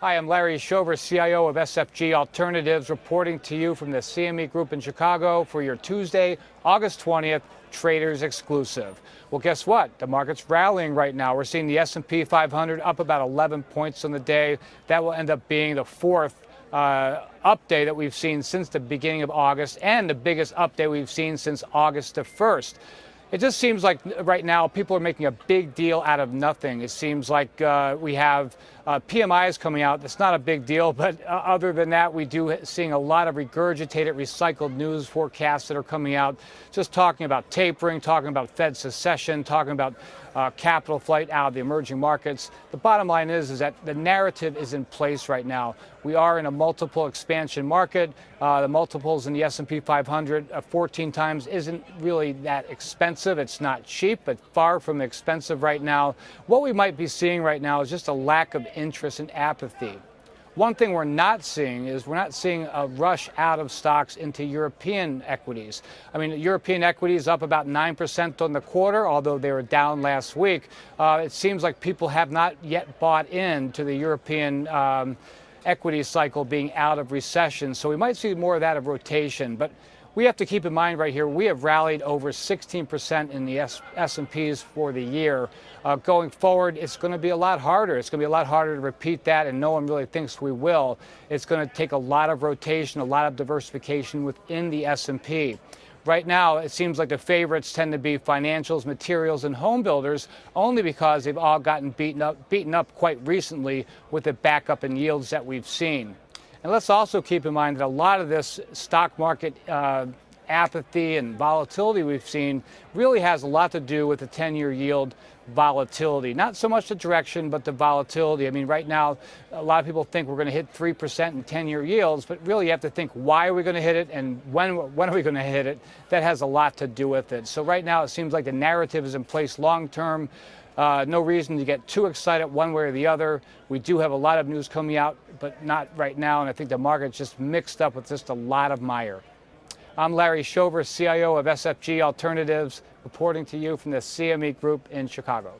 Hi, I'm Larry Shover, CIO of SFG Alternatives, reporting to you from the CME Group in Chicago for your Tuesday, August 20th, Traders Exclusive. Well, guess what? The market's rallying right now. We're seeing the S&P 500 up about 11 points on the day. That will end up being the fourth update that we've seen since the beginning of August, and the biggest update we've seen since August the 1st. It just seems like right now people are making a big deal out of nothing. It seems like we have PMIs coming out. That's not a big deal, but other than that, we do seeing a lot of regurgitated, recycled news forecasts that are coming out, just talking about tapering, talking about Fed secession, talking about capital flight out of the emerging markets. The bottom line is that the narrative is in place right now. We are in a multiple expansion market. The multiples in the S&P 500 14 times isn't really that expensive. It's not cheap, but far from expensive right now. What we might be seeing right now is just a lack of interest and apathy. One thing we're not seeing is we're not seeing a rush out of stocks into European equities. I mean, European equities up about 9% on the quarter, although they were down last week. It seems like people have not yet bought into the European equity cycle being out of recession. So we might see more of that of rotation. But we have to keep in mind right here, we have rallied over 16% in the S&Ps for the year. Going forward, it's going to be a lot harder. It's going to be a lot harder to repeat that, and no one really thinks we will. It's going to take a lot of rotation, a lot of diversification within the S&P. Right now, it seems like the favorites tend to be financials, materials, and home builders, only because they've all gotten beaten up quite recently with the backup in yields that we've seen. And let's also keep in mind that a lot of this stock market apathy and volatility we've seen really has a lot to do with the 10-year yield volatility. Not so much the direction, but the volatility. I mean, right now, a lot of people think we're going to hit 3% in 10-year yields, but really you have to think, why are we going to hit it and when are we going to hit it? That has a lot to do with it. So right now, it seems like the narrative is in place long-term. No reason to get too excited one way or the other. We do have a lot of news coming out, but not right now, and I think the market's just mixed up with just a lot of mire. I'm Larry Shover, CIO of SFG Alternatives, reporting to you from the CME Group in Chicago.